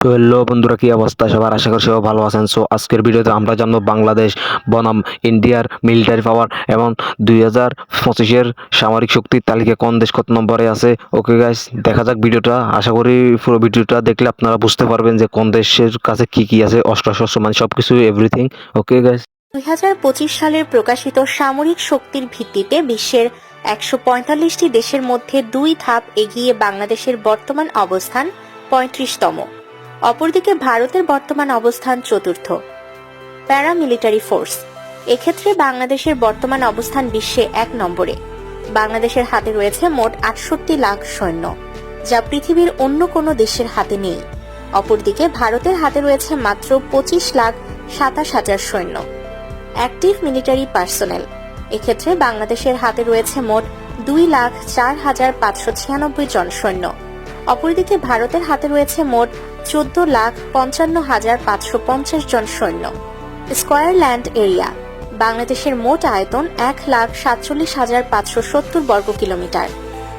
তো হ্যালো বন্ধুরা, কি অবস্থা সবার? আশা করি সবাই ভালো আছেন। সো আজকের ভিডিওতে আমরা জানবো বাংলাদেশ বনাম ইন্ডিয়ার মিলিটারি পাওয়ার এবং 2025-এর সামরিক শক্তির তালিকা কোন দেশ কত নম্বরে আছে। ওকে গাইস, দেখা যাক ভিডিওটা। আশা করি পুরো ভিডিওটা দেখলে আপনারা বুঝতে পারবেন যে কোন দেশের কাছে কি কি আছে, অস্ত্র শস্ত্র মানে সবকিছু এভরিথিং। ওকে গাইস, 2025 সালের প্রকাশিত সামরিক শক্তির ভিত্তিতে বিশ্বের 145টি দেশের মধ্যে 2 ধাপ এগিয়ে বাংলাদেশের বর্তমান অবস্থান 35তম। অপরদিকে ভারতের বর্তমান অবস্থান চতুর্থ। প্যারামিলিটারি ফোর্স, এক্ষেত্রে বাংলাদেশের বর্তমান অবস্থান বিশ্বে 1 নম্বরে। বাংলাদেশের হাতে রয়েছে মোট 68 লাখ সৈন্য, যা পৃথিবীর অন্য কোনো দেশের হাতে নেই। অপরদিকে ভারতের হাতে রয়েছে মাত্র 25 লাখ 27 হাজার সৈন্য। অ্যাক্টিভ মিলিটারি পার্সোনেল, এক্ষেত্রে বাংলাদেশের হাতে রয়েছে মোট 2,04,596 জন সৈন্য। অপরদিকে ভারতের হাতে রয়েছে মোট 14,55,550 জন সৈন্য। স্কয়ার ল্যান্ড এরিয়া, বাংলাদেশের মোট আয়তন 1,47,570 বর্গ কিলোমিটার।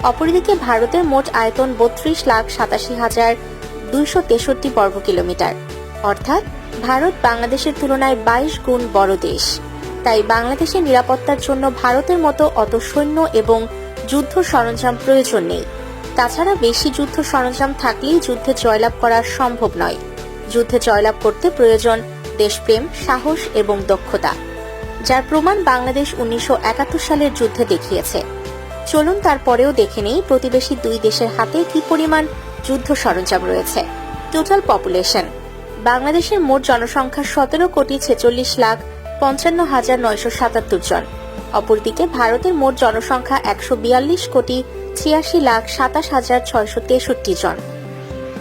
অপরদিকে ভারতের মোট আয়তন 32,87,263 বর্গ কিলোমিটার। অর্থাৎ ভারত বাংলাদেশের তুলনায় 22 গুণ বড় দেশ। তাই বাংলাদেশের নিরাপত্তার জন্য ভারতের মতো অত সৈন্য এবং যুদ্ধ সরঞ্জাম প্রয়োজন নেই। তাছাড়া বেশি যুদ্ধ সরঞ্জাম থাকলেই যুদ্ধে জয়লাভ করা সম্ভব নয়। যুদ্ধে জয়লাভ করতে প্রয়োজন দেশপ্রেম, সাহস এবং দক্ষতা, যার প্রমাণ বাংলাদেশ 1971 সালের যুদ্ধে দেখিয়েছে। চলুন তারপরেও দেখে নেই প্রতিবেশী 2 দেশের হাতে কি পরিমাণ যুদ্ধ সরঞ্জাম রয়েছে। টোটাল পপুলেশন, বাংলাদেশের মোট জনসংখ্যা 17,46,55,977 জন। অপরদিকে ভারতের মোট জনসংখ্যা 142,86,27,663 জন।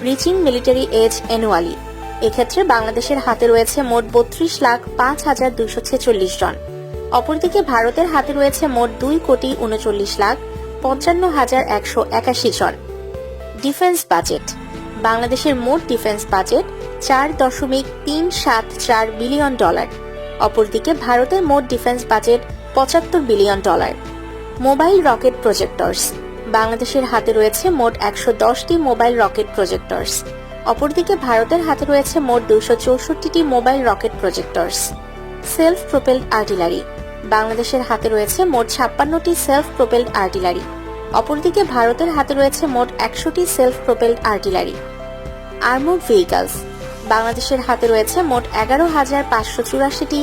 রিচিং মিলিটারি এজ অ্যানুয়ালি, এক্ষেত্রে বাংলাদেশের হাতে রয়েছে মোট 32,05,246 জন। অপরদিকে ভারতের হাতে রয়েছে মোট 2,39,55,181 জন। ডিফেন্স বাজেট, বাংলাদেশের মোট ডিফেন্স বাজেট $4.374 বিলিয়ন। অপরদিকে ভারতের মোট defence budget $75 billion. Mobile rocket projectors, বাংলাদেশের হাতে রয়েছে মোট 110টি মোবাইল রকেট প্রজেক্টরস। অপরদিকে ভারতের হাতে রয়েছে মোট 264টি mobile rocket projectors. Self propelled artillery, বাংলাদেশের হাতে রয়েছে মোট 56টি সেলফ প্রোপেলড আর্টিলারি। অপরদিকে ভারতের হাতে রয়েছে মোট 100টি সেলফ প্রোপেলড আর্টিলারি। আর্মোর্ড ভেহিকলস, বাংলাদেশের হাতে রয়েছে মোট 11,584টি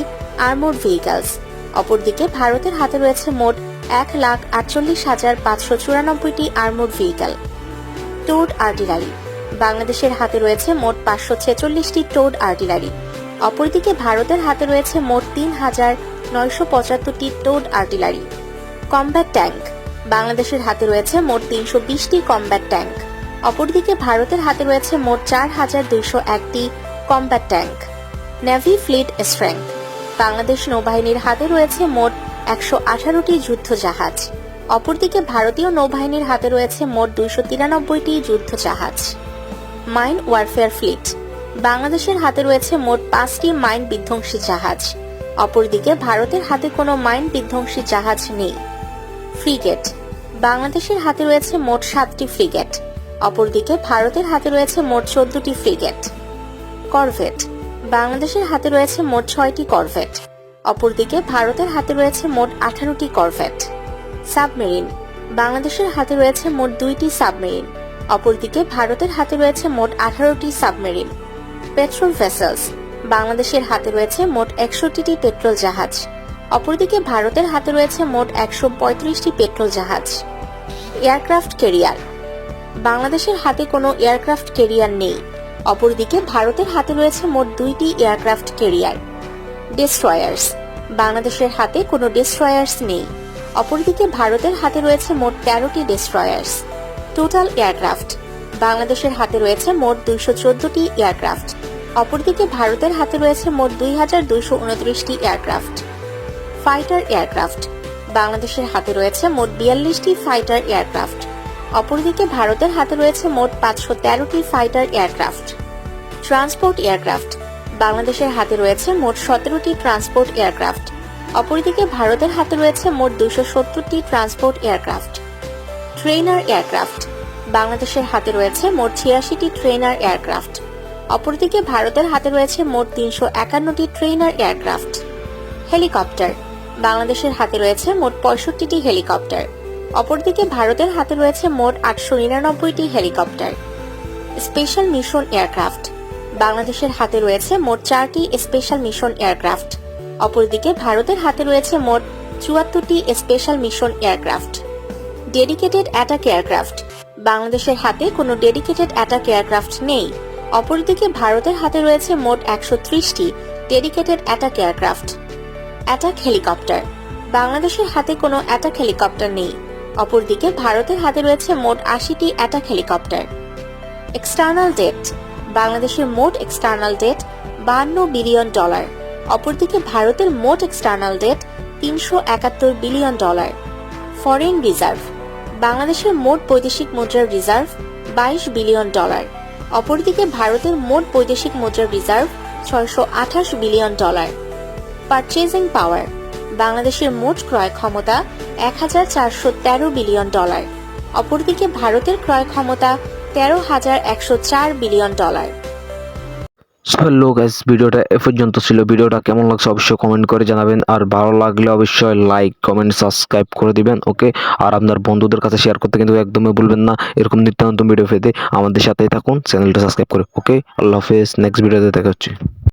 আর্মোর্ড ভেহিকলস। অপরদিকে ভারতের হাতে রয়েছে মোট 1,48,594টি আর্মোর্ড ভেহিকল। টোড আর্টিলারি, বাংলাদেশের হাতে রয়েছে মোট 546টি টোড আর্টিলারি। অপরদিকে ভারতের হাতে রয়েছে মোট 3,975টি টোড আর্টিলারি। কমব্যাট ট্যাঙ্ক, বাংলাদেশের হাতে রয়েছে মোট 320টি কমব্যাট ট্যাঙ্ক। অপরদিকে ভারতের হাতে রয়েছে মোট 4,201টি combat tank. Navy fleet strength, Bangladesh নৌবাহিনীর হাতে রয়েছে মোট 118টি যুদ্ধ জাহাজ। অপরদিকে ভারতীয় নৌবাহিনীর হাতে রয়েছে মোট 293টি যুদ্ধ জাহাজ। মাইন ওয়ারফেয়ার ফ্লিট, বাংলাদেশের হাতে রয়েছে মোট 5টি মাইন বিধ্বংসী জাহাজ। অপরদিকে ভারতের হাতে কোনো মাইন বিধ্বংসী জাহাজ নেই। ফ্রিগেট, বাংলাদেশের হাতে রয়েছে মোট 7টি ফ্রিগেট। অপরদিকে ভারতের হাতে রয়েছে মোট 14টি ফ্রিগেট। করভেট, বাংলাদেশের হাতে রয়েছে মোট 6টি করভেট। অপরদিকে ভারতের হাতে রয়েছে মোট 18টি করভেট। সাবমেরিন, বাংলাদেশের হাতে রয়েছে মোট 2টি সাবমেরিন। অপরদিকে ভারতের হাতে রয়েছে মোট 18টি সাবমেরিন। পেট্রোল ভেসেলস, বাংলাদেশের হাতে রয়েছে মোট 61টি পেট্রোল জাহাজ। অপরদিকে ভারতের হাতে রয়েছে মোট 135টি পেট্রোল জাহাজ। এয়ারক্রাফট ক্যারিয়ার, বাংলাদেশের হাতে কোনো এয়ারক্রাফট ক্যারিয়ার নেই। অপরদিকে ভারতের হাতে রয়েছে মোট 2টি এয়ারক্রাফট ক্যারিয়ার। ডেস্ট্রয়ার্স, বাংলাদেশের হাতে কোনো ডেস্ট্রয়ার্স নেই। অপরদিকে ভারতের হাতে রয়েছে মোট 13টি ডেস্ট্রয়ার্স। টোটাল এয়ারক্রাফট, বাংলাদেশের হাতে রয়েছে মোট 214টি এয়ারক্রাফট। অপরদিকে ভারতের হাতে রয়েছে মোট 2,229টি এয়ারক্রাফট। ফাইটার এয়ারক্রাফট, বাংলাদেশের হাতে রয়েছে মোট 42টি ফাইটার এয়ারক্রাফট। অপরদিকে ভারতের হাতে রয়েছে মোট 513টি ফাইটার এয়ারক্রাফট। ট্রান্সপোর্ট এয়ারক্রাফট, বাংলাদেশের হাতে রয়েছে মোট 17টি ট্রান্সপোর্ট এয়ারক্রাফট। অপরদিকে ভারতের হাতে রয়েছে মোট 270টি ট্রান্সপোর্ট এয়ারক্রাফট। ট্রেনার এয়ারক্রাফট, বাংলাদেশের হাতে রয়েছে মোট 86টি ট্রেনার এয়ারক্রাফট। অপরদিকে ভারতের হাতে রয়েছে মোট 351টি ট্রেইনার এয়ারক্রাফট। হেলিকপ্টার, বাংলাদেশের হাতে রয়েছে মোট 65টি হেলিকপ্টার। অপরদিকে ভারতের হাতে রয়েছে মোট 899টি হেলিকপ্টার। স্পেশাল মিশন এয়ারক্রাফট, বাংলাদেশের হাতে রয়েছে মোট 4টি স্পেশাল মিশন এয়ারক্রাফট। অপরদিকে ভারতের হাতে রয়েছে মোট 74টি special mission aircraft. Dedicated attack aircraft, বাংলাদেশের হাতে কোনো ডেডিকেটেড অ্যাটাক এয়ারক্রাফট নেই। অপরদিকে ভারতের হাতে রয়েছে মোট 130টি dedicated attack aircraft. Attack helicopter, বাংলাদেশের হাতে কোনো অ্যাটাক হেলিকপ্টার নেই। অপরদিকে ভারতের হাতে রয়েছে মোট 80টি অ্যাটাক হেলিকপ্টার। এক্সটার্নাল ডেট, বাংলাদেশের মোট এক্সটার্নাল ডেট $52 বিলিয়ন। অপরদিকে ভারতের মোট external date $371 billion. Foreign reserve, বাংলাদেশের মোট বৈদেশিক মুদ্রার রিজার্ভ $22 বিলিয়ন। অপরদিকে ভারতের মোট বৈদেশিক মুদ্রার রিজার্ভ $628 বিলিয়ন। পারচেজিং পাওয়ার, বাংলাদেশের মোট ক্রয় ক্ষমতা $1413 বিলিয়ন। অপরদিকে ভারতের ক্রয় ক্ষমতা $13,104 বিলিয়ন। সো হ্যালো গাইস, ভিডিওটা এ পর্যন্ত ছিল। ভিডিওটা কেমন লাগছে অবশ্যই কমেন্ট করে জানাবেন, আর ভালো লাগলে অবশ্যই লাইক কমেন্ট সাবস্ক্রাইব করে দিবেন। ওকে, আর আপনার বন্ধুদের কাছে শেয়ার করতে কিন্তু একদমই ভুলবেন না। এরকম নিত্য নতুন ভিডিও পেতে আমাদের সাথেই থাকুন, চ্যানেলটা সাবস্ক্রাইব করে। ওকে, আল্লাহ হাফেজ, নেক্সট ভিডিওতে দেখা হচ্ছে।